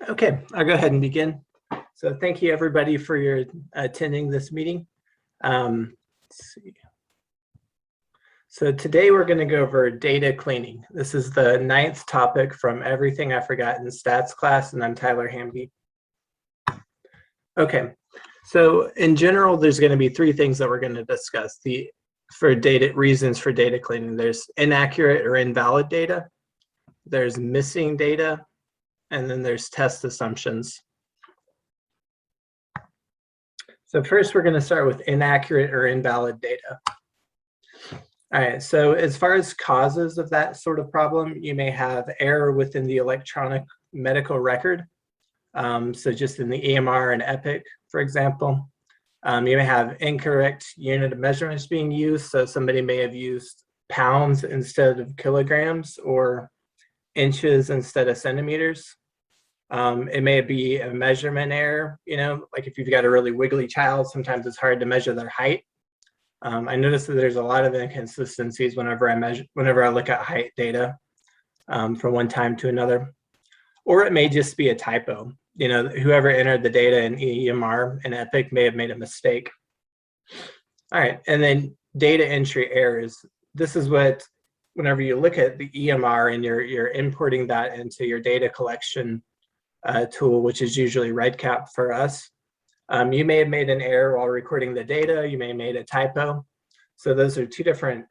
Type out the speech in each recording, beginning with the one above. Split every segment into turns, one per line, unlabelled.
Okay, I'll go ahead and begin. So thank you everybody for your attending this meeting. Let's see. So today we're going to go over data cleaning. This is the 9th topic from Everything I Forgot in Stats class, and I'm Tyler Hamby. Okay, so in general, there's going to be 3 things that we're going to discuss. Reasons for data cleaning. There's inaccurate or invalid data. There's missing data. And then there's test assumptions. So first, we're going to start with inaccurate or invalid data. All right, so as far as causes of that sort of problem, you may have error within the electronic medical record. So just in the EMR and Epic, for example. You may have incorrect unit of measurements being used. So somebody may have used pounds instead of kilograms or inches instead of centimeters. It may be a measurement error, like if you've got a really wiggly child, sometimes it's hard to measure their height. I notice that there's a lot of inconsistencies whenever I look at height data from one time to another. Or it may just be a typo. Whoever entered the data in EMR and Epic may have made a mistake. All right, and then data entry errors. This is what, whenever you look at the EMR and you're importing that into your data collection tool, which is usually REDCap for us. You may have made an error while recording the data. You may have made a typo. So those are 2 different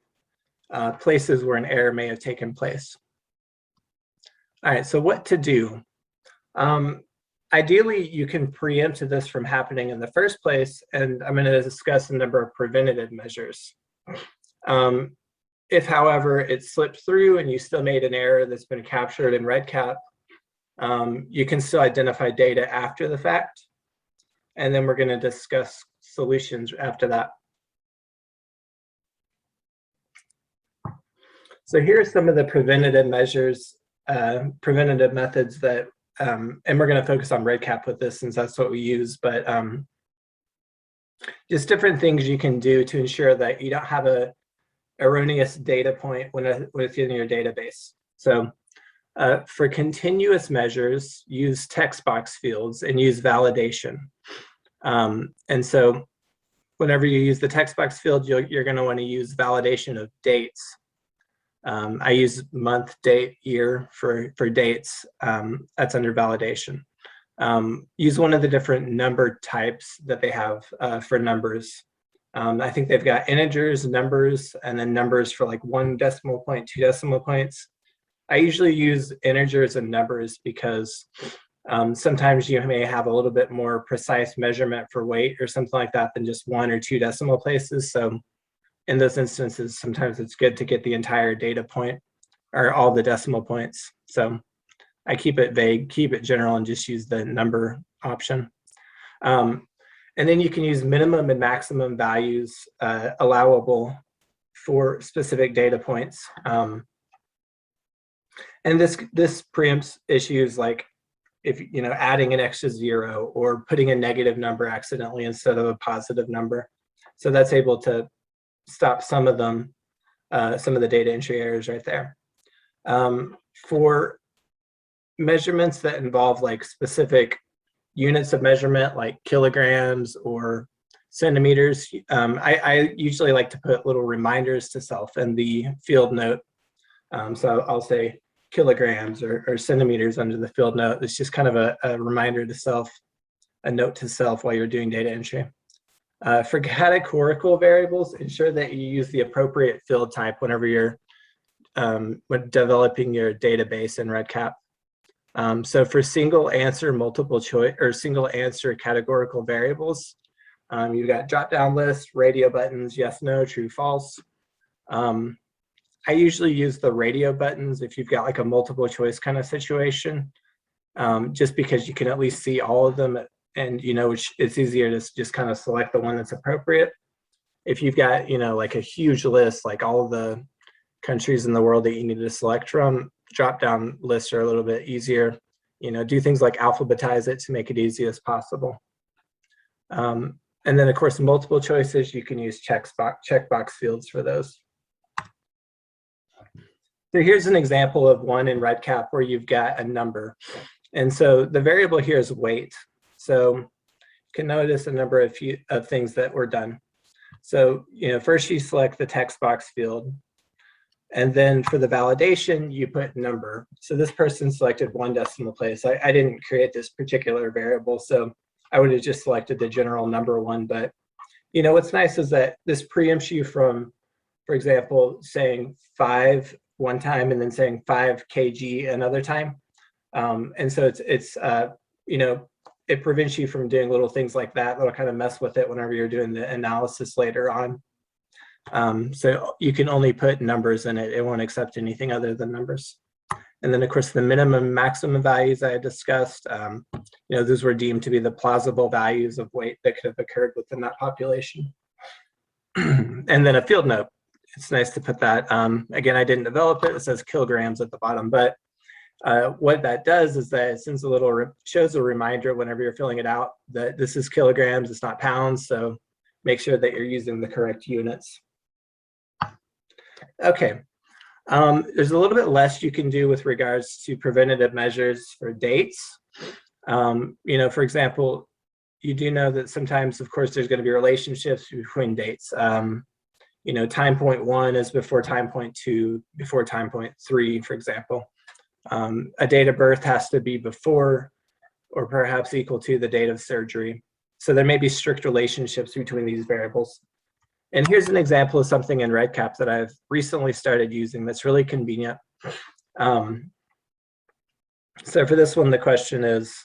places where an error may have taken place. All right, so what to do? Ideally, you can preempt this from happening in the first place, and I'm going to discuss a number of preventative measures. If, however, it slipped through and you still made an error that's been captured in REDCap, you can still identify data after the fact, and then we're going to discuss solutions after that. So here are some of the preventative measures, preventative methods that, and we're going to focus on REDCap with this since that's what we use, but just different things you can do to ensure that you don't have a erroneous data point within your database. So for continuous measures, use text box fields and use validation. And so whenever you use the text box field, you're going to want to use validation of dates. I use month, date, year for dates. That's under validation. Use one of the different number types that they have for numbers. I think they've got integers, numbers, and then numbers for like 1 decimal point, 2 decimal points. I usually use integers and numbers because sometimes you may have a little bit more precise measurement for weight or something like that than just 1 or 2 decimal places. So in those instances, sometimes it's good to get the entire data point or all the decimal points. So I keep it vague, keep it general, and just use the number option. And then you can use minimum and maximum values allowable for specific data points. And this preempts issues like if adding an extra 0 or putting a negative number accidentally instead of a positive number. So that's able to stop some of them, some of the data entry errors right there. For measurements that involve like specific units of measurement like kilograms or centimeters, I usually like to put little reminders to self in the field note. So I'll say kilograms or centimeters under the field note. It's just kind of a reminder to self, a note to self while you're doing data entry. For categorical variables, ensure that you use the appropriate field type whenever you're when developing your database in REDCap. So for single answer, multiple choice, or single answer categorical variables, you've got drop-down lists, radio buttons, yes, no, true, false. I usually use the radio buttons if you've got like a multiple choice kind of situation, just because you can at least see all of them and it's easier to just kind of select the one that's appropriate. If you've got, like a huge list, like all of the countries in the world that you need to select from, drop-down lists are a little bit easier. Do things like alphabetize it to make it easy as possible. And then of course, multiple choices, you can use checkbox fields for those. So here's an example of one in REDCap where you've got a number. And so the variable here is weight. So you can notice a number of things that were done. So, first you select the text box field, and then for the validation, you put number. So this person selected 1 decimal place. I didn't create this particular variable, so I would have just selected the general number 1. But, what's nice is that this preempts you from, for example, saying 5 one time and then saying 5 kg another time. And so it prevents you from doing little things like that that'll kind of mess with it whenever you're doing the analysis later on. So you can only put numbers in it. It won't accept anything other than numbers. And then, of course, the minimum and maximum values I discussed, those were deemed to be the plausible values of weight that could have occurred within that population. And then a field note. It's nice to put that. Again, I didn't develop it. It says kilograms at the bottom, but what that does is that it sends shows a reminder whenever you're filling it out that this is kilograms, it's not pounds. So make sure that you're using the correct units. Okay, there's a little bit less you can do with regards to preventative measures for dates. For example, you do know that sometimes, of course, there's going to be relationships between dates. Time point 1 is before time point 2, before time point 3, for example. A date of birth has to be before or perhaps equal to the date of surgery. So there may be strict relationships between these variables. And here's an example of something in REDCap that I've recently started using that's really convenient. So for this one, the question is,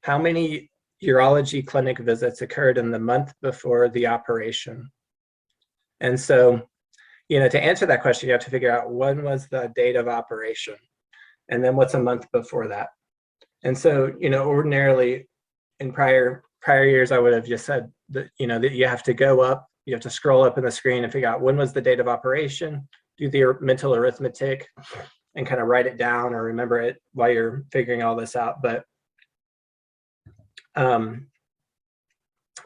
how many urology clinic visits occurred in the month before the operation? And so, to answer that question, you have to figure out when was the date of operation, and then what's a month before that. And so, ordinarily in prior years, I would have just said that, that you have to go up, you have to scroll up in the screen and figure out when was the date of operation, do the mental arithmetic, and kind of write it down or remember it while you're figuring all this out. But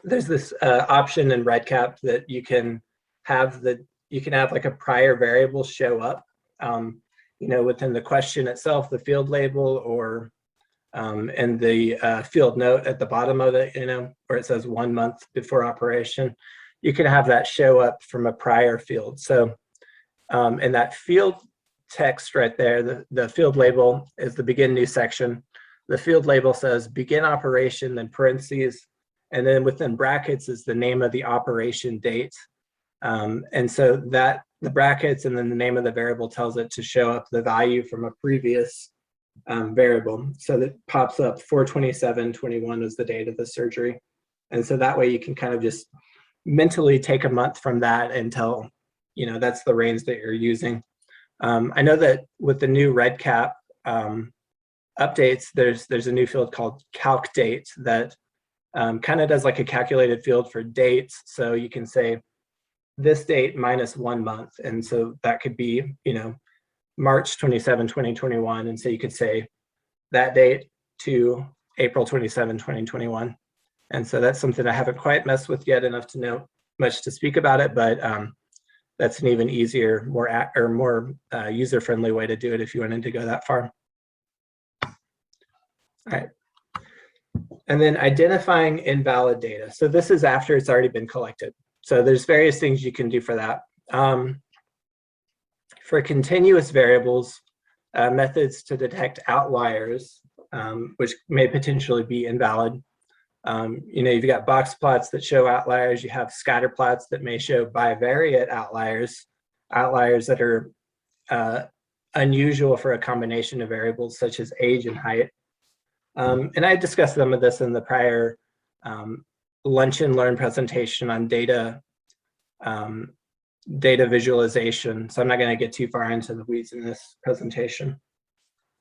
there's this option in REDCap that you can have like a prior variable show up, within the question itself, the field label, or and the field note at the bottom of it, where it says 1 month before operation. You can have that show up from a prior field. So in that field text right there, the field label is the begin new section. The field label says begin operation, then parentheses, and then within brackets is the name of the operation date. And so that the brackets and then the name of the variable tells it to show up the value from a previous variable. So that pops up 4/27/21 is the date of the surgery. And so that way you can kind of just mentally take a month from that until, that's the range that you're using. I know that with the new REDCap updates, there's a new field called calc date that kind of does like a calculated field for dates. So you can say this date minus 1 month. And so that could be, March 27, 2021. And so you could say that date to April 27, 2021. And so that's something I haven't quite messed with yet enough to know much to speak about it, but that's an even easier, more user-friendly way to do it if you wanted to go that far. All right. And then identifying invalid data. So this is after it's already been collected. So there's various things you can do for that. For continuous variables, methods to detect outliers, which may potentially be invalid. You've got box plots that show outliers. You have scatter plots that may show bivariate outliers that are unusual for a combination of variables such as age and height. And I discussed some of this in the prior Lunch and Learn presentation on data visualization. So I'm not going to get too far into the weeds in this presentation.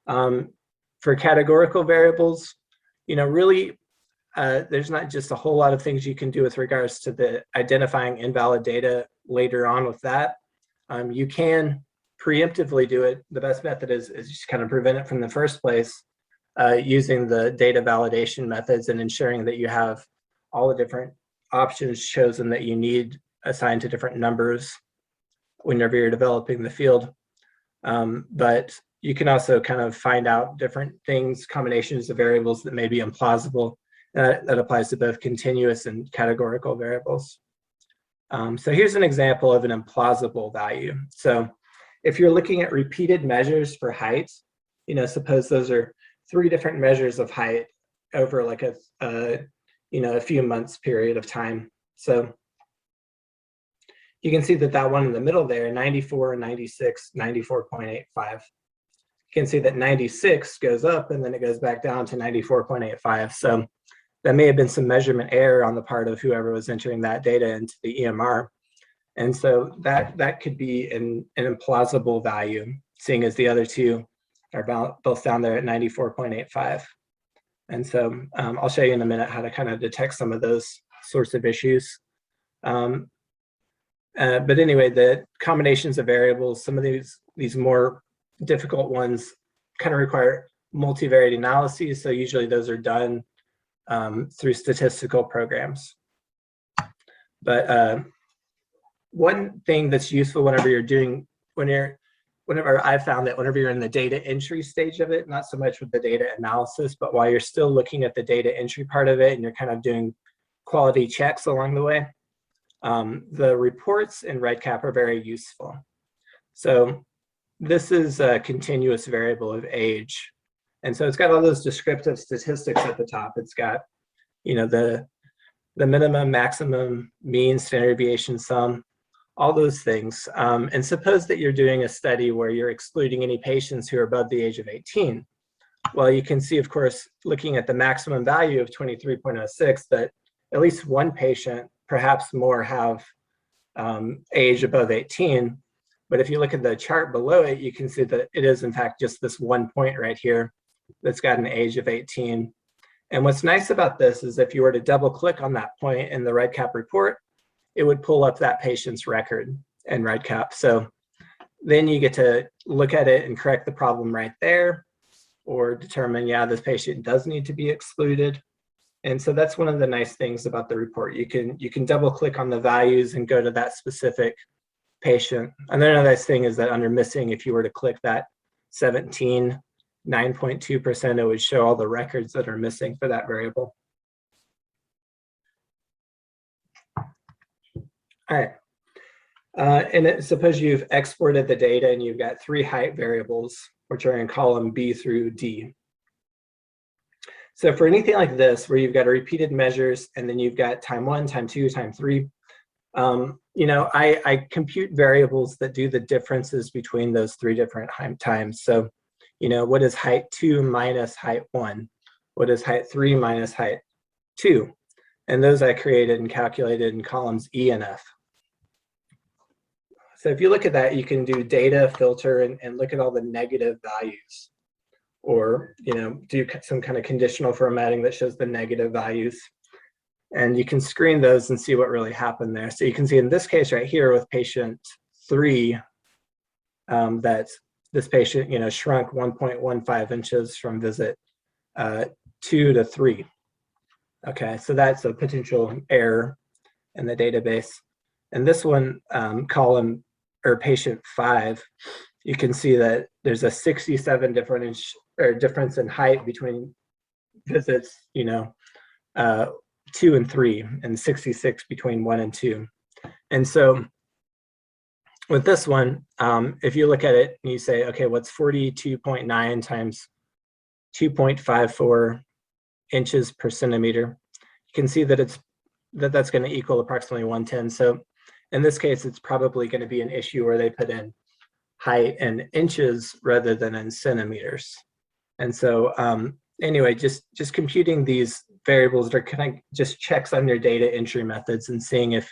For categorical variables, really, there's not just a whole lot of things you can do with regards to the identifying invalid data later on with that. You can preemptively do it. The best method is just kind of prevent it from the first place using the data validation methods and ensuring that you have all the different options chosen that you need assigned to different numbers whenever you're developing the field. But you can also kind of find out different things, combinations of variables that may be implausible. That applies to both continuous and categorical variables. So here's an example of an implausible value. So if you're looking at repeated measures for height, suppose those are 3 different measures of height over like a few months period of time. So you can see that one in the middle there, 94, 96, 94.85. You can see that 96 goes up and then it goes back down to 94.85. So that may have been some measurement error on the part of whoever was entering that data into the EMR. And so that could be an implausible value, seeing as the other 2 are both down there at 94.85. And so I'll show you in a minute how to kind of detect some of those sorts of issues. But anyway, the combinations of variables, some of these more difficult ones kind of require multivariate analyses. So usually those are done through statistical programs. But one thing that's useful whenever I've found that whenever you're in the data entry stage of it, not so much with the data analysis, but while you're still looking at the data entry part of it and you're kind of doing quality checks along the way, the reports in REDCap are very useful. So this is a continuous variable of age. And so it's got all those descriptive statistics at the top. It's got, the minimum, maximum, mean, standard deviation, sum, all those things. And suppose that you're doing a study where you're excluding any patients who are above the age of 18. Well, you can see, of course, looking at the maximum value of 23.06, that at least one patient, perhaps more, have age above 18. But if you look at the chart below it, you can see that it is, in fact, just this one point right here that's got an age of 18. And what's nice about this is if you were to double click on that point in the REDCap report, it would pull up that patient's record in REDCap. So then you get to look at it and correct the problem right there, or determine, yeah, this patient does need to be excluded. And so that's one of the nice things about the report. You can double click on the values and go to that specific patient. And then another nice thing is that under missing, if you were to click that 17, 9.2%, it would show all the records that are missing for that variable. All right. And suppose you've exported the data and you've got 3 height variables, which are in column B through D. So for anything like this, where you've got repeated measures and then you've got time 1, time 2, time 3, I compute variables that do the differences between those 3 different times. So, what is height 2 minus height 1? What is height 3 minus height 2? And those I created and calculated in columns E and F. So if you look at that, you can do data filter and look at all the negative values, or do some kind of conditional formatting that shows the negative values. And you can screen those and see what really happened there. So you can see in this case right here with patient 3, that this patient shrunk 1.15 inches from visit 2 to 3. Okay, so that's a potential error in the database. And this one, column or patient 5, you can see that there's a 67 difference in height between visits, 2 and 3, and 66 between 1 and 2. And so with this one, if you look at it and you say, okay, what's 42.9 times 2.54 inches per centimeter, you can see that that's going to equal approximately 110. So in this case, it's probably going to be an issue where they put in height in inches rather than in centimeters. And so anyway, just computing these variables that are kind of just checks on your data entry methods and seeing if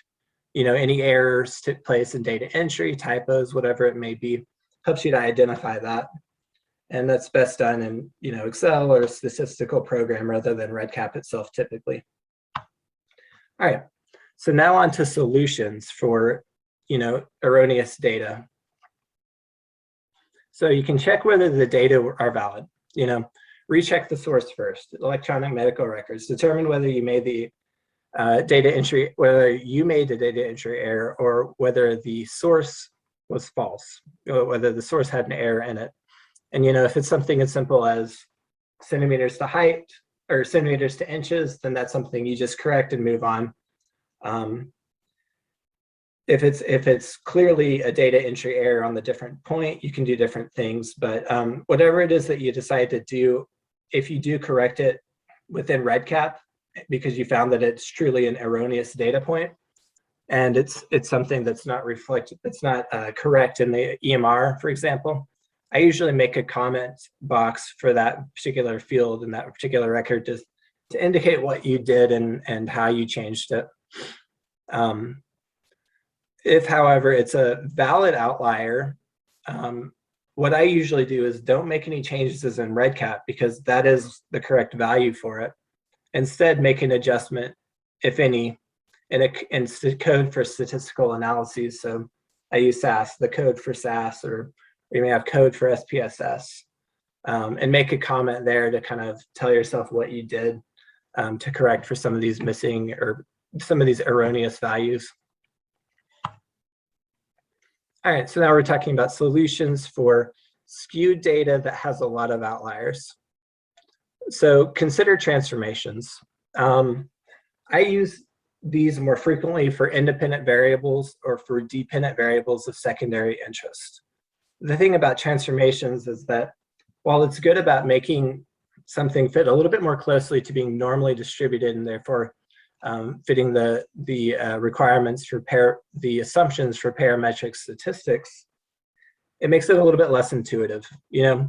any errors took place in data entry, typos, whatever it may be, helps you to identify that. And that's best done in Excel or a statistical program rather than REDCap itself typically. All right, so now on to solutions for erroneous data. So you can check whether the data are valid. Recheck the source first, electronic medical records, determine whether you made the data entry, whether you made the data entry error or whether the source was false, or whether the source had an error in it. And if it's something as simple as centimeters to height or centimeters to inches, then that's something you just correct and move on. If it's clearly a data entry error on the different point, you can do different things. But whatever it is that you decide to do, if you do correct it within REDCap, because you found that it's truly an erroneous data point, and it's something that's not reflected, it's not correct in the EMR, for example, I usually make a comment box for that particular field in that particular record to indicate what you did and how you changed it. If, however, it's a valid outlier, what I usually do is don't make any changes in REDCap because that is the correct value for it. Instead, make an adjustment, if any, in code for statistical analyses. So I use SAS, the code for SAS, or you may have code for SPSS, and make a comment there to kind of tell yourself what you did to correct for some of these missing or some of these erroneous values. All right, so now we're talking about solutions for skewed data that has a lot of outliers. So consider transformations. I use these more frequently for independent variables or for dependent variables of secondary interest. The thing about transformations is that while it's good about making something fit a little bit more closely to being normally distributed and therefore fitting the requirements for the assumptions for parametric statistics, it makes it a little bit less intuitive. A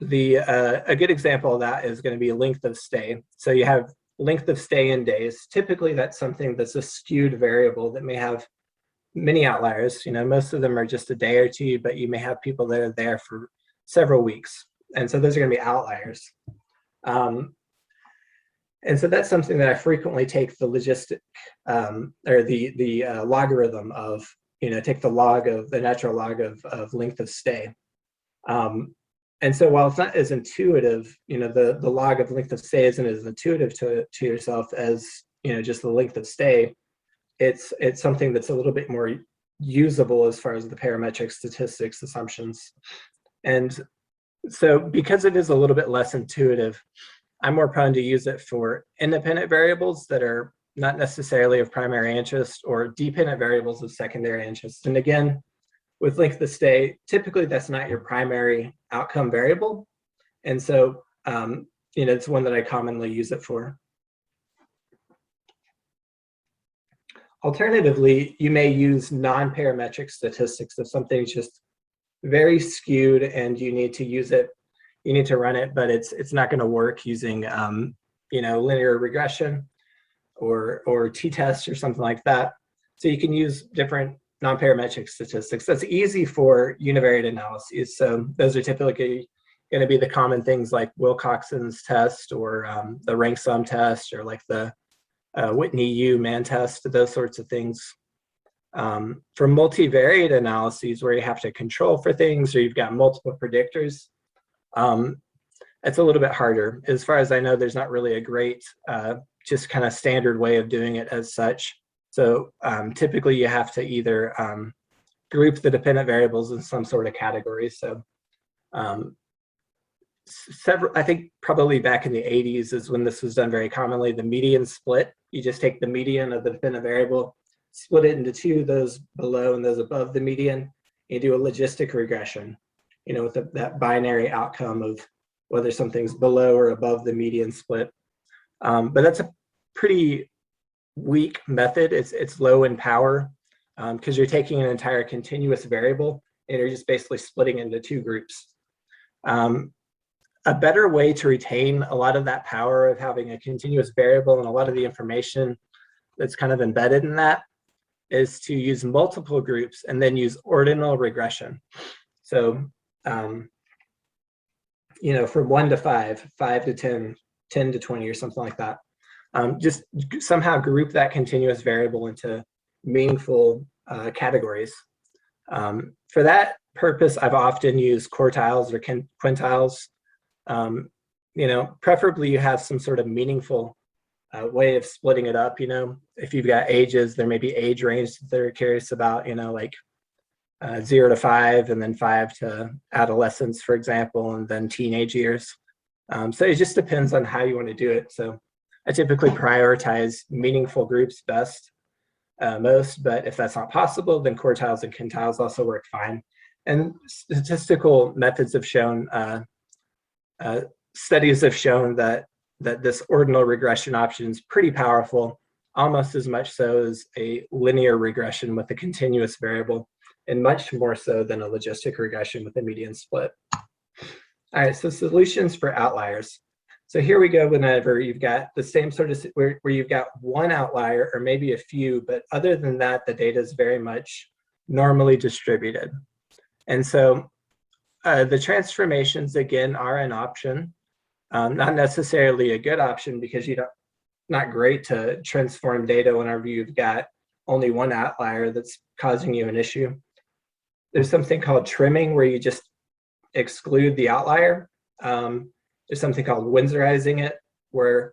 good example of that is going to be length of stay. So you have length of stay in days. Typically, that's something that's a skewed variable that may have many outliers. Most of them are just a day or two, but you may have people that are there for several weeks. And so those are going to be outliers. And so that's something that I frequently take the logistic or the logarithm of, take the log of the natural log of length of stay. And so while it's not as intuitive, the log of length of stay isn't as intuitive to yourself as, just the length of stay, it's something that's a little bit more usable as far as the parametric statistics assumptions. And so because it is a little bit less intuitive, I'm more prone to use it for independent variables that are not necessarily of primary interest or dependent variables of secondary interest. And again, with length of stay, typically that's not your primary outcome variable. And so, it's one that I commonly use it for. Alternatively, you may use non-parametric statistics if something's just very skewed and you need to use it, you need to run it, but it's not going to work using linear regression or t-test or something like that. So you can use different non-parametric statistics. That's easy for univariate analyses. So those are typically going to be the common things like Wilcoxon's test or the rank sum test or like the Whitney U man test, those sorts of things. For multivariate analyses where you have to control for things or you've got multiple predictors, it's a little bit harder. As far as I know, there's not really a great just kind of standard way of doing it as such. So typically you have to either group the dependent variables in some sort of category. So I think probably back in the 80s is when this was done very commonly, the median split. You just take the median of the dependent variable, split it into two, those below and those above the median, and do a logistic regression, with that binary outcome of whether something's below or above the median split. But that's a pretty weak method. It's low in power because you're taking an entire continuous variable and you're just basically splitting into two groups. A better way to retain a lot of that power of having a continuous variable and a lot of the information that's kind of embedded in that is to use multiple groups and then use ordinal regression. So, from 1 to 5, 5 to 10, 10 to 20 or something like that. Just somehow group that continuous variable into meaningful categories. For that purpose, I've often used quartiles or quintiles. Preferably you have some sort of meaningful way of splitting it up. If you've got ages, there may be age range that they're curious about, like 0 to 5, and then 5 to adolescence, for example, and then teenage years. So it just depends on how you want to do it. So I typically prioritize meaningful groups best, most, but if that's not possible, then quartiles and quintiles also work fine. And statistical methods have shown, studies have shown that this ordinal regression option is pretty powerful, almost as much so as a linear regression with a continuous variable, and much more so than a logistic regression with a median split. All right, so solutions for outliers. So here we go whenever you've got the same sort of, where you've got one outlier or maybe a few, but other than that, the data is very much normally distributed. And so the transformations, again, are an option, not necessarily a good option because not great to transform data whenever you've got only one outlier that's causing you an issue. There's something called trimming where you just exclude the outlier. There's something called Winsorizing it, where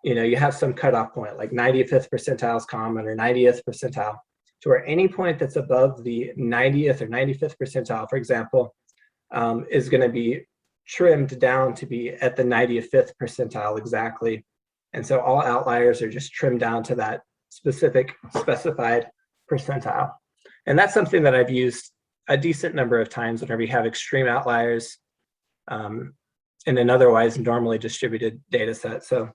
you have some cutoff point, like 95th percentile is common or 90th percentile, to where any point that's above the 90th or 95th percentile, for example, is going to be trimmed down to be at the 95th percentile exactly. And so all outliers are just trimmed down to that specified percentile. And that's something that I've used a decent number of times whenever you have extreme outliers in an otherwise normally distributed data set. So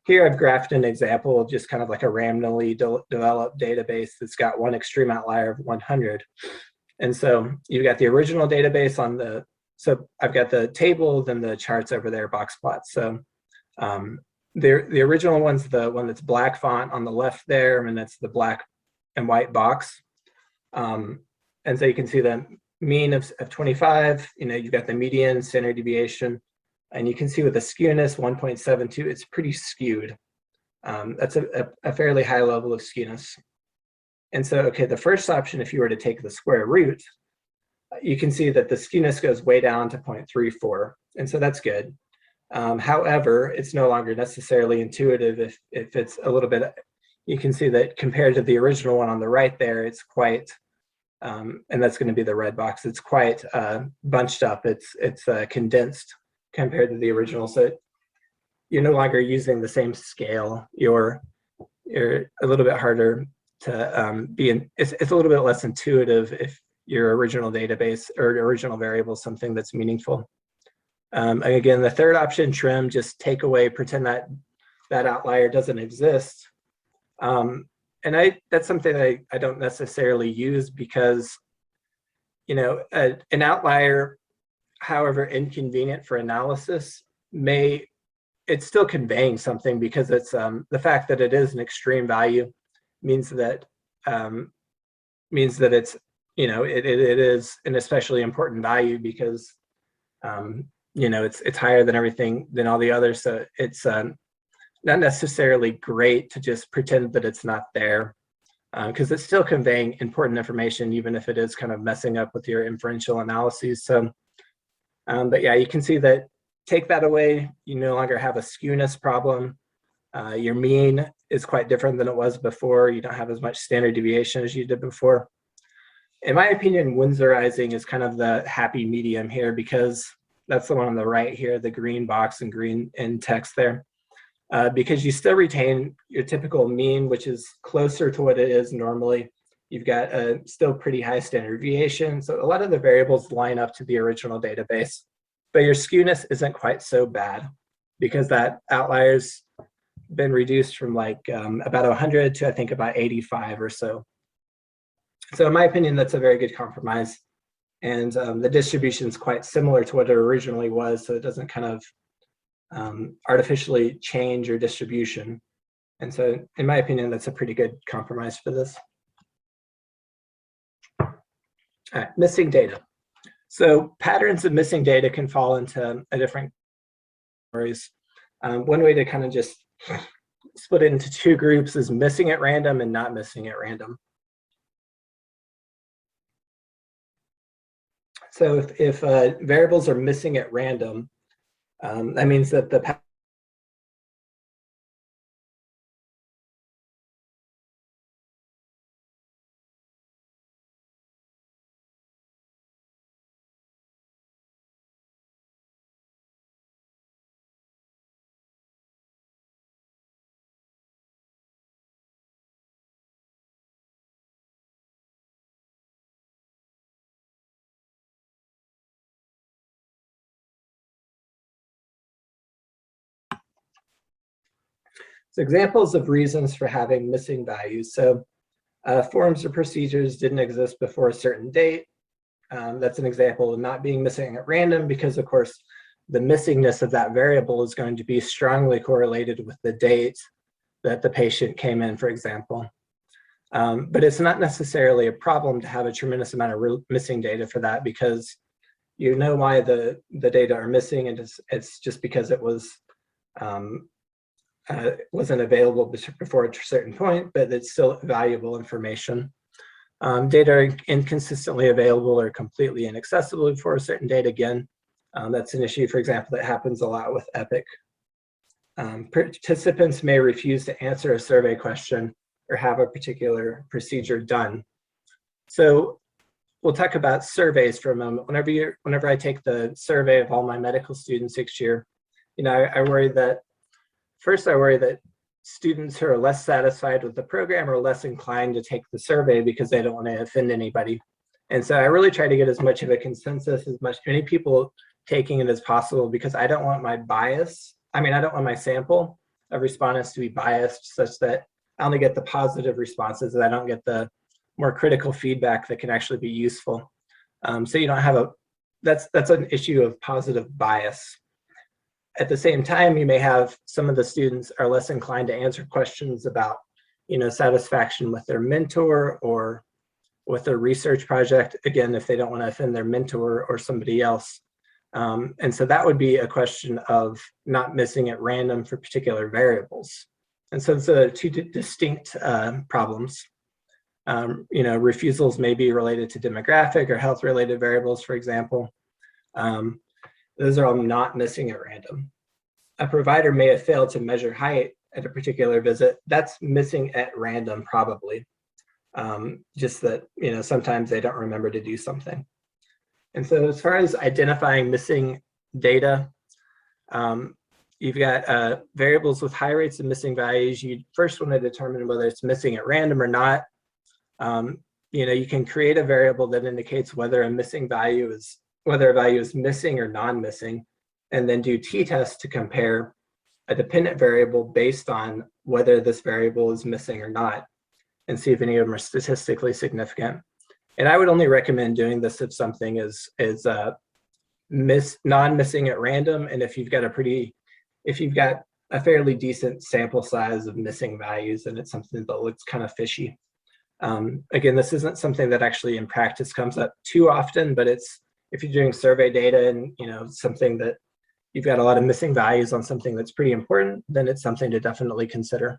here I've graphed an example of just kind of like a randomly developed database that's got one extreme outlier of 100. And so you've got the original database on the, so I've got the table, then the charts over there, box plots. So the original one's the one that's black font on the left there, and that's the black and white box. And so you can see the mean of 25, you've got the median, standard deviation, and you can see with the skewness 1.72, it's pretty skewed. That's a fairly high level of skewness. And so, okay, the first option, if you were to take the square root, you can see that the skewness goes way down to 0.34. And so that's good. However, it's no longer necessarily intuitive if it's a little bit, you can see that compared to the original one on the right there, it's quite, and that's going to be the red box, it's quite bunched up. It's condensed compared to the original. So you're no longer using the same scale. You're a little bit harder to it's a little bit less intuitive if your original database or original variable is something that's meaningful. Again, the third option, trim, just take away, pretend that outlier doesn't exist. And that's something that I don't necessarily use because, an outlier, however inconvenient for analysis, it's still conveying something because it's the fact that it is an extreme value means that it's, it is an especially important value because it's higher than everything, than all the others. So it's not necessarily great to just pretend that it's not there because it's still conveying important information, even if it is kind of messing up with your inferential analyses. So, but yeah, you can see that take that away, you no longer have a skewness problem. Your mean is quite different than it was before. You don't have as much standard deviation as you did before. In my opinion, Winsorizing is kind of the happy medium here because that's the one on the right here, the green box and green in text there. Because you still retain your typical mean, which is closer to what it is normally. You've got a still pretty high standard deviation. So a lot of the variables line up to the original database, but your skewness isn't quite so bad because that outlier's been reduced from like about 100 to I think about 85 or so. So in my opinion, that's a very good compromise. And the distribution is quite similar to what it originally was, so it doesn't kind of artificially change your distribution. And so in my opinion, that's a pretty good compromise for this. All right, missing data. So patterns of missing data can fall into a different categories. One way to kind of just split it into two groups is missing at random and not missing at random. So if variables are missing at random, that means that the So examples of reasons for having missing values. So forms or procedures didn't exist before a certain date. That's an example of not being missing at random, because of course the missingness of that variable is going to be strongly correlated with the date that the patient came in, for example. But it's not necessarily a problem to have a tremendous amount of missing data for that, because you know why the data are missing, and it's just because it wasn't available before a certain point, but it's still valuable information. Data are inconsistently available or completely inaccessible before a certain date. Again, that's an issue, for example, that happens a lot with EPIC. Participants may refuse to answer a survey question or have a particular procedure done. So we'll talk about surveys for a moment. Whenever I take the survey of all my medical students each year, I worry that students who are less satisfied with the program are less inclined to take the survey because they don't want to offend anybody. And so I really try to get as much of a consensus, as many people taking it as possible, because I don't want my I don't want my sample of respondents to be biased such that I only get the positive responses and I don't get the more critical feedback that can actually be useful. So you don't have that's an issue of positive bias. At the same time, you may have some of the students are less inclined to answer questions about, satisfaction with their mentor or with their research project, again, if they don't want to offend their mentor or somebody else. And so that would be a question of not missing at random for particular variables. And so it's two distinct problems. Refusals may be related to demographic or health-related variables, for example. Those are all not missing at random. A provider may have failed to measure height at a particular visit. That's missing at random, probably. Just that, sometimes they don't remember to do something. And so as far as identifying missing data, you've got variables with high rates of missing values. You first want to determine whether it's missing at random or not. You can create a variable that indicates whether a value is missing or non-missing, and then do t-tests to compare a dependent variable based on whether this variable is missing or not, and see if any of them are statistically significant. And I would only recommend doing this if something is non-missing at random, and if you've got a fairly decent sample size of missing values and it's something that looks kind of fishy. Again, this isn't something that actually in practice comes up too often, but if you're doing survey data and something that you've got a lot of missing values on something that's pretty important, then it's something to definitely consider.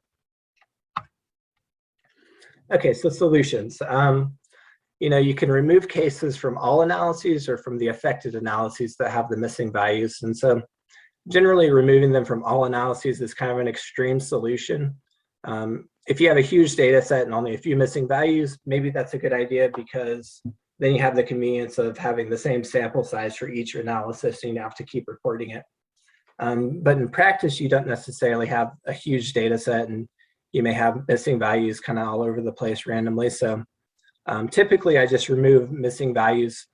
Okay, so solutions. You can remove cases from all analyses or from the affected analyses that have the missing values. And so generally removing them from all analyses is kind of an extreme solution. If you have a huge data set and only a few missing values, maybe that's a good idea, because then you have the convenience of having the same sample size for each analysis, and you have to keep reporting it. But in practice, you don't necessarily have a huge data set, and you may have missing values kind of all over the place randomly. So typically, I just remove missing values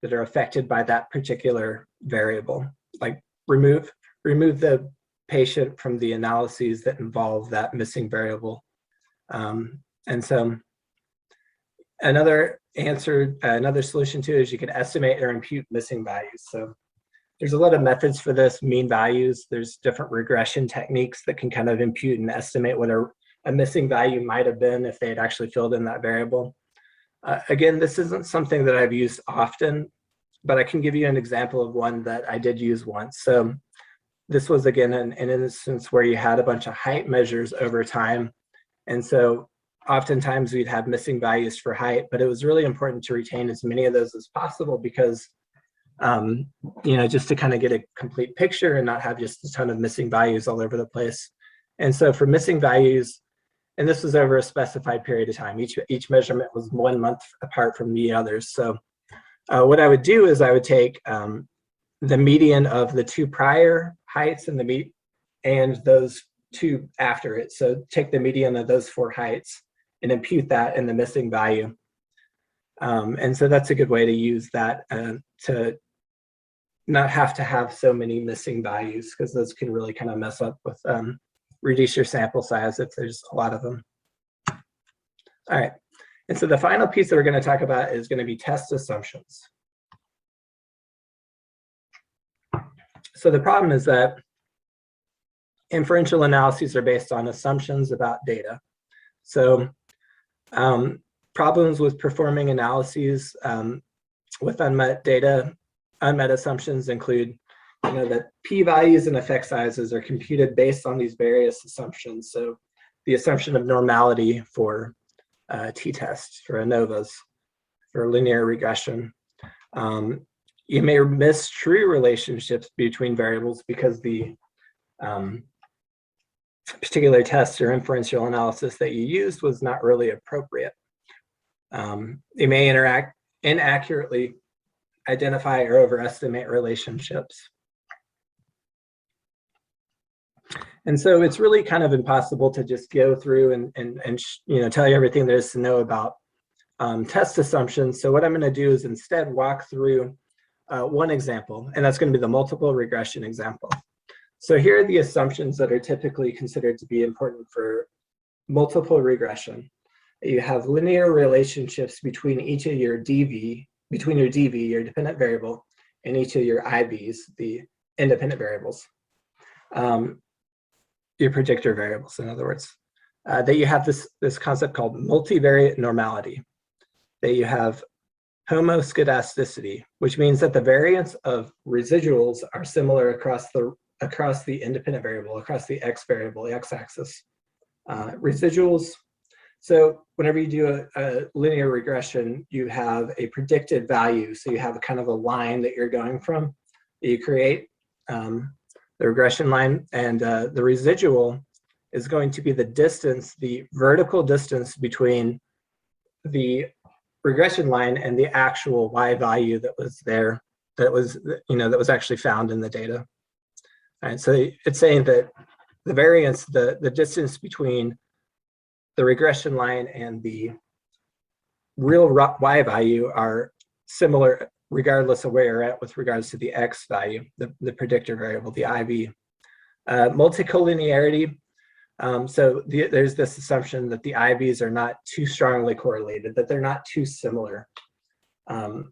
that are affected by that particular variable. Like remove the patient from the analyses that involve that missing variable. And so another solution too is you can estimate or impute missing values. So there's a lot of methods for this, mean values. There's different regression techniques that can kind of impute and estimate what a missing value might have been if they had actually filled in that variable. Again, this isn't something that I've used often, but I can give you an example of one that I did use once. So this was, again, an instance where you had a bunch of height measures over time. And so oftentimes we'd have missing values for height, but it was really important to retain as many of those as possible, because, just to kind of get a complete picture and not have just a ton of missing values all over the place. And so for missing values, and this was over a specified period of time, each measurement was 1 month apart from the others. So what I would do is I would take the median of the two prior heights and those two after it. So take the median of those 4 heights and impute that in the missing value. And so that's a good way to use that to not have to have so many missing values, because those can really kind of mess up with reduce your sample size if there's a lot of them. All right, and so the final piece that we're going to talk about is going to be test assumptions. So the problem is that inferential analyses are based on assumptions about data. So problems with performing analyses with unmet data, unmet assumptions include, that p-values and effect sizes are computed based on these various assumptions. So the assumption of normality for t-tests, for ANOVAs, for linear regression. You may miss true relationships between variables because the particular test or inferential analysis that you used was not really appropriate. You may inaccurately identify or overestimate relationships. And so it's really kind of impossible to just go through and tell you everything there is to know about test assumptions. So what I'm going to do is instead walk through one example, and that's going to be the multiple regression example. So here are the assumptions that are typically considered to be important for multiple regression. You have linear relationships between each of your DV, your dependent variable, and each of your IVs, the independent variables. Your predictor variables, in other words. That you have this concept called multivariate normality. That you have homoscedasticity, which means that the variance of residuals are similar across the independent variable, across the x variable, the x-axis. Residuals, so whenever you do a linear regression, you have a predicted value. So you have a kind of a line that you're going from, that you create, the regression line, and the residual is going to be the distance, the vertical distance between the regression line and the actual y value that was there, that was actually found in the data. And so it's saying that the variance, the distance between the regression line and the real y value are similar regardless of where you're at with regards to the x value, the predictor variable, the IV. Multicollinearity. So there's this assumption that the IVs are not too strongly correlated, that they're not too similar. All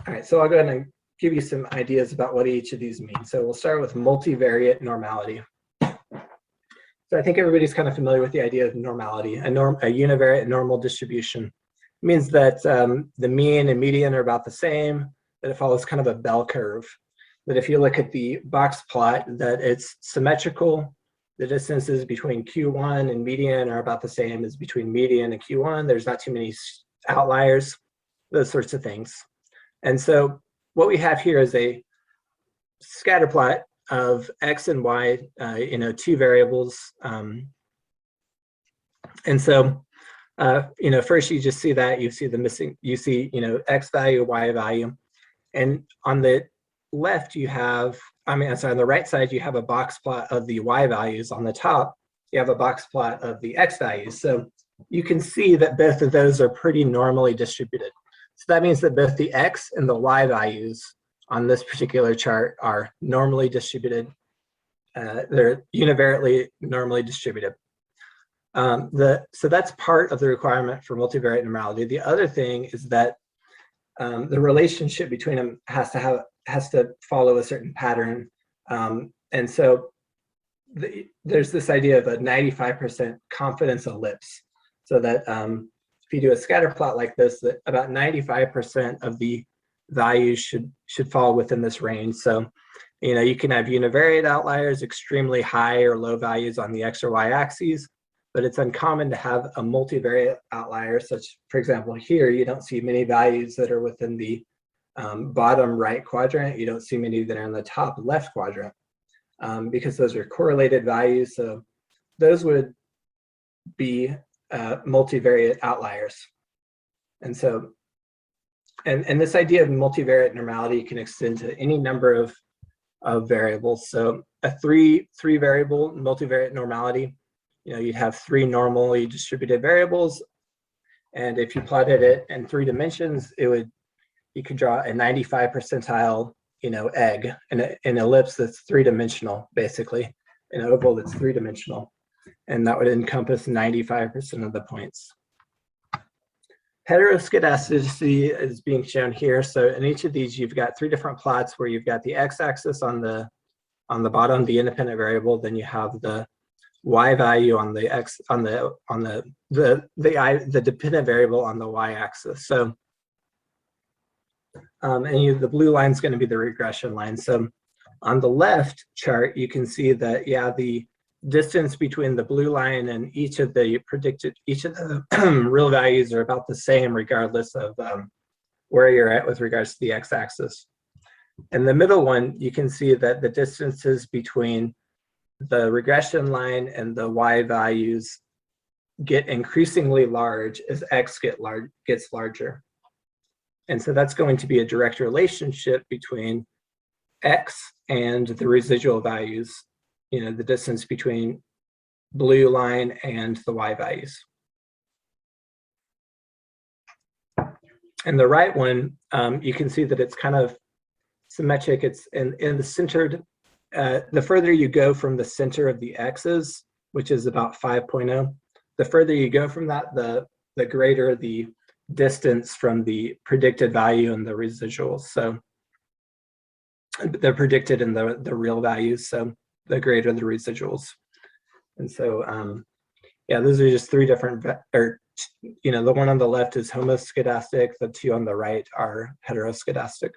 right, so I'll go ahead and give you some ideas about what each of these mean. So we'll start with multivariate normality. So I think everybody's kind of familiar with the idea of normality. A univariate normal distribution. It means that the mean and median are about the same, that it follows kind of a bell curve. That if you look at the box plot, that it's symmetrical. The distances between Q1 and median are about the same as between median and Q1. There's not too many outliers, those sorts of things. And so what we have here is a scatter plot of x and y, two variables. And so, first you just see that, you see the missing, x value, y value. And on the left you have, on the right side you have a box plot of the y values. On the top, you have a box plot of the x values. So you can see that both of those are pretty normally distributed. So that means that both the x and the y values on this particular chart are normally distributed. They're univariately normally distributed. So that's part of the requirement for multivariate normality. The other thing is that the relationship between them has to follow a certain pattern. And so there's this idea of a 95% confidence ellipse. So that if you do a scatter plot like this, that about 95% of the values should fall within this range. So, you can have univariate outliers, extremely high or low values on the x or y axes, but it's uncommon to have a multivariate outlier, such, for example, here, you don't see many values that are within the bottom right quadrant. You don't see many that are in the top left quadrant because those are correlated values. So those would be multivariate outliers. And so, and this idea of multivariate normality can extend to any number of variables. So a three variable multivariate normality, you'd have three normally distributed variables. And if you plotted it in 3 dimensions, you could draw a 95 percentile, egg, an ellipse that's 3-dimensional, basically, an oval that's 3-dimensional. and that would encompass 95% of the points. Heteroscedasticity is being shown here. So in each of these, you've got 3 different plots where you've got the x-axis on the bottom, the independent variable, then you have the y value on the x on the dependent variable on the y-axis. So and the blue line is going to be the regression line. So on the left chart, you can see that the distance between the blue line and each of the real values are about the same, regardless of where you're at with regards to the x-axis. In the middle one, you can see that the distances between the regression line and the y values get increasingly large as x gets larger. And so that's going to be a direct relationship between x and the residual values, the distance between blue line and the y values. And the right one, you can see that it's kind of symmetric. It's in the centered, the further you go from the center of the x's, which is about 5.0, the further you go from that, the greater the distance from the predicted value and the residuals. So they're predicted in the real values, so the greater the residuals. And so, those are just 3 different, the one on the left is homoscedastic, the 2 on the right are heteroscedastic.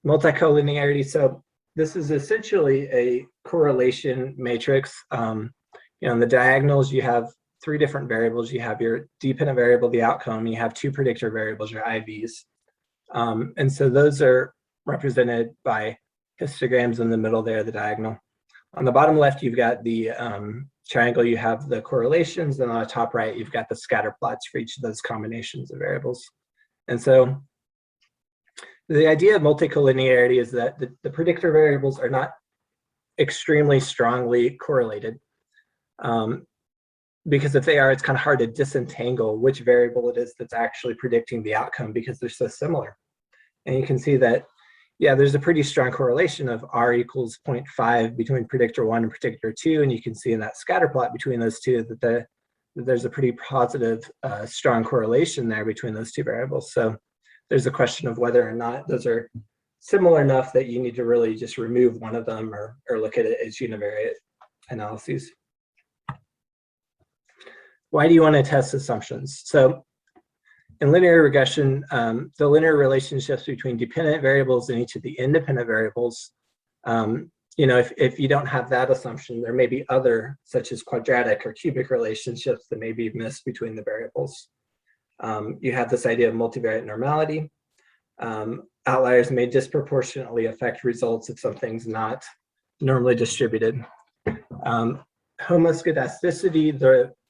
Multicollinearity, so this is essentially a correlation matrix. In the diagonals, you have 3 different variables. You have your dependent variable, the outcome, you have 2 predictor variables, your IVs. And so those are represented by histograms in the middle there, the diagonal. On the bottom left, you've got the triangle, you have the correlations, and on the top right, you've got the scatter plots for each of those combinations of variables. And so the idea of multicollinearity is that the predictor variables are not extremely strongly correlated. Because if they are, it's kind of hard to disentangle which variable it is that's actually predicting the outcome, because they're so similar. And you can see that, there's a pretty strong correlation of R equals 0.5 between predictor 1 and predictor 2. And you can see in that scatter plot between those two that there's a pretty positive, strong correlation there between those 2 variables. So there's a question of whether or not those are similar enough that you need to really just remove one of them or look at it as univariate analyses. Why do you want to test assumptions? So in linear regression, the linear relationships between dependent variables and each of the independent variables, if you don't have that assumption, there may be other, such as quadratic or cubic relationships that may be missed between the variables. You have this idea of multivariate normality. Outliers may disproportionately affect results if something's not normally distributed. Homoscedasticity,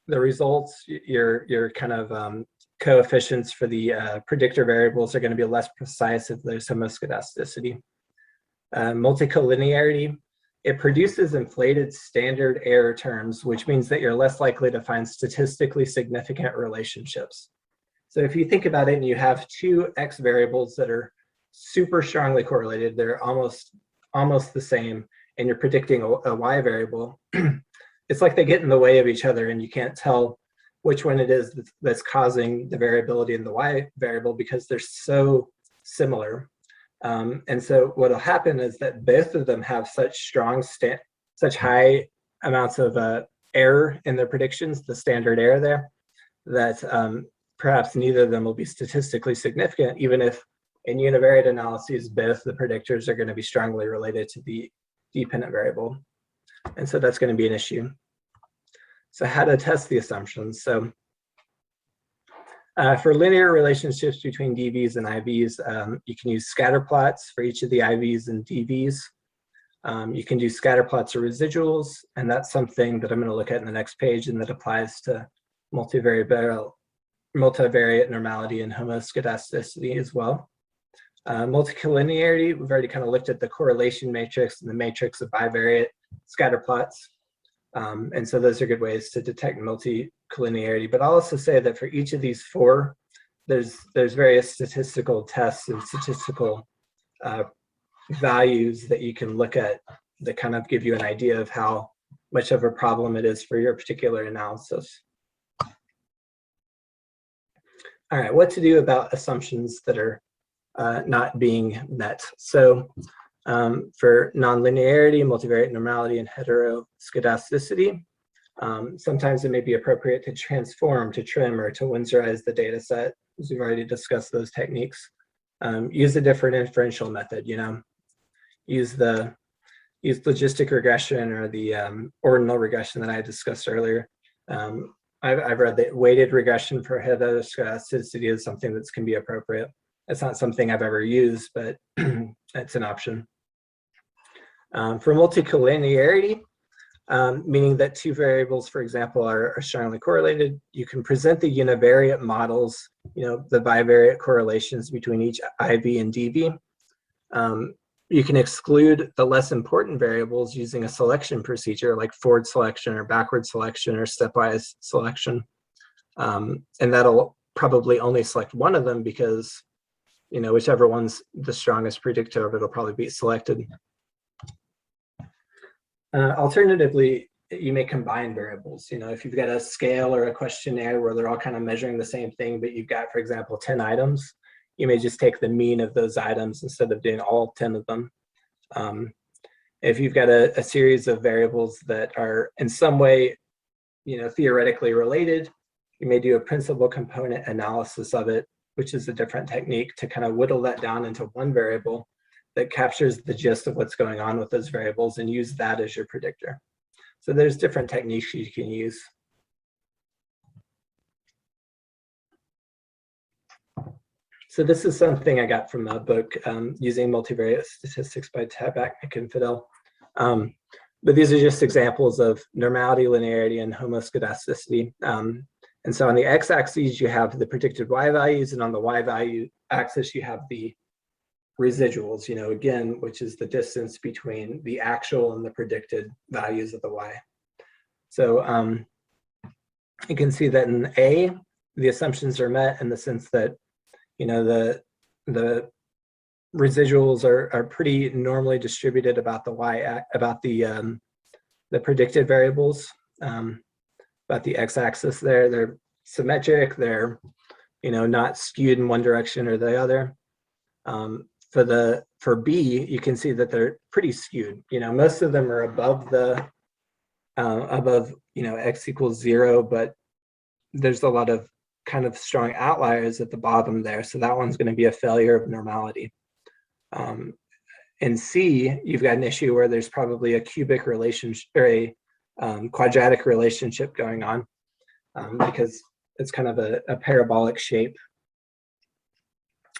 the results, your kind of coefficients for the predictor variables are going to be less precise if there's homoscedasticity. Multicollinearity, it produces inflated standard error terms, which means that you're less likely to find statistically significant relationships. So if you think about it and you have 2 x variables that are super strongly correlated, they're almost the same, and you're predicting a y variable, it's like they get in the way of each other and you can't tell which one it is that's causing the variability in the y variable because they're so similar. And so what'll happen is that both of them have such high amounts of error in their predictions, the standard error there, that perhaps neither of them will be statistically significant, even if in univariate analyses, both the predictors are going to be strongly related to the dependent variable. And so that's going to be an issue. So how to test the assumptions. So for linear relationships between DVs and IVs, you can use scatter plots for each of the IVs and DVs. You can do scatter plots or residuals, and that's something that I'm going to look at in the next page, and that applies to multivariate normality and homoscedasticity as well. Multicollinearity, we've already kind of looked at the correlation matrix and the matrix of bivariate scatter plots. And so those are good ways to detect multicollinearity. But I'll also say that for each of these 4, there's various statistical tests and statistical values that you can look at that kind of give you an idea of how much of a problem it is for your particular analysis. All right, what to do about assumptions that are not being met. So for nonlinearity, multivariate normality, and heteroscedasticity, sometimes it may be appropriate to transform, to trim, or to Windsorize the data set, as we've already discussed those techniques. Use a different inferential method, use logistic regression or the ordinal regression that I discussed earlier. I've read that weighted regression for heteroscedasticity is something that can be appropriate. It's not something I've ever used, but it's an option. For multicollinearity, meaning that two variables, for example, are strongly correlated, you can present the univariate models, the bivariate correlations between each IV and DV. You can exclude the less important variables using a selection procedure like forward selection or backward selection or stepwise selection. And that'll probably only select one of them because, whichever one's the strongest predictor of it will probably be selected. Alternatively, you may combine variables. If you've got a scale or a questionnaire where they're all kind of measuring the same thing, but you've got, for example, 10 items, you may just take the mean of those items instead of doing all 10 of them. If you've got a series of variables that are in some way, theoretically related, you may do a principal component analysis of it, which is a different technique to kind of whittle that down into one variable that captures the gist of what's going on with those variables and use that as your predictor. So there's different techniques you can use. So this is something I got from a book, Using Multivariate Statistics by Tabachnik and Fidel. But these are just examples of normality, linearity, and homoscedasticity. And so on the x-axis, you have the predicted y values, and on the y value axis, you have the residuals, again, which is the distance between the actual and the predicted values of the y. So you can see that in A, the assumptions are met in the sense that the residuals are pretty normally distributed about the predicted variables, about the x-axis there. They're symmetric. They're not skewed in one direction or the other. For B, you can see that they're pretty skewed. Most of them are above x equals 0, but there's a lot of kind of strong outliers at the bottom there. So that one's going to be a failure of normality. In C, you've got an issue where there's probably a cubic relationship or a quadratic relationship going on because it's kind of a parabolic shape.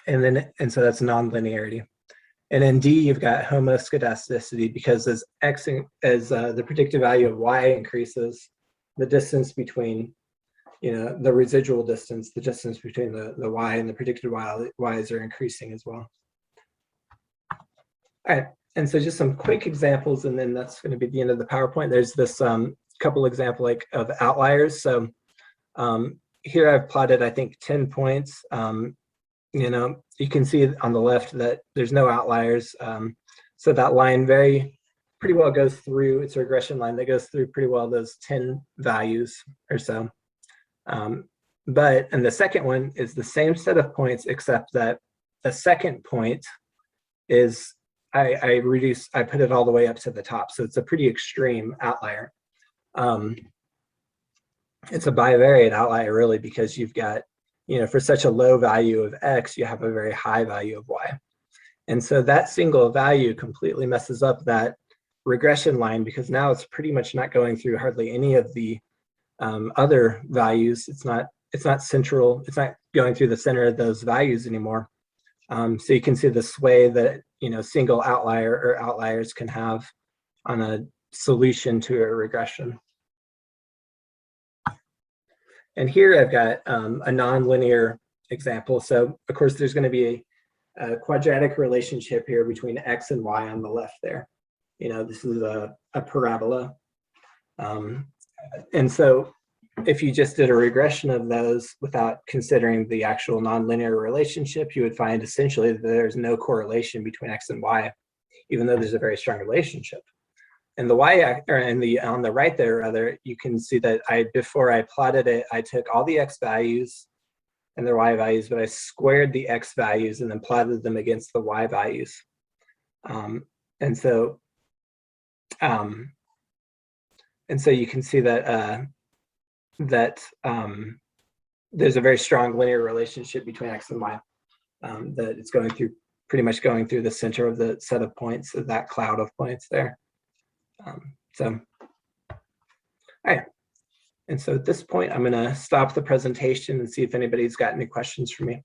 And so that's nonlinearity. And in D, you've got homoscedasticity because as the predicted value of y increases, the distance between the residual distance, the distance between the y and the predicted y's are increasing as well. All right, and so just some quick examples, and then that's going to be the end of the PowerPoint. There's this couple example of outliers. So here I've plotted, I think, 10 points. You can see on the left that there's no outliers. So that line pretty well goes through, it's a regression line that goes through pretty well those 10 values or so. And the second one is the same set of points, except that the second point is, I put it all the way up to the top. So it's a pretty extreme outlier. It's a bivariate outlier really, because you've got, for such a low value of x, you have a very high value of y. And so that single value completely messes up that regression line because now it's pretty much not going through hardly any of the other values. It's not central. It's not going through the center of those values anymore. So you can see the sway that single outlier or outliers can have on a solution to a regression. And here I've got a nonlinear example. So of course there's going to be a quadratic relationship here between x and y on the left there. This is a parabola. And so if you just did a regression of those without considering the actual nonlinear relationship, you would find essentially that there's no correlation between x and y, even though there's a very strong relationship. and the or in the on the right there rather, you can see that before I plotted it, I took all the x values and their y values, but I squared the x values and then plotted them against the y values. And so you can see that there's a very strong linear relationship between x and y, that it's pretty much going through the center of the set of points, of that cloud of points there. So, all right. And so at this point, I'm going to stop the presentation and see if anybody's got any questions for me.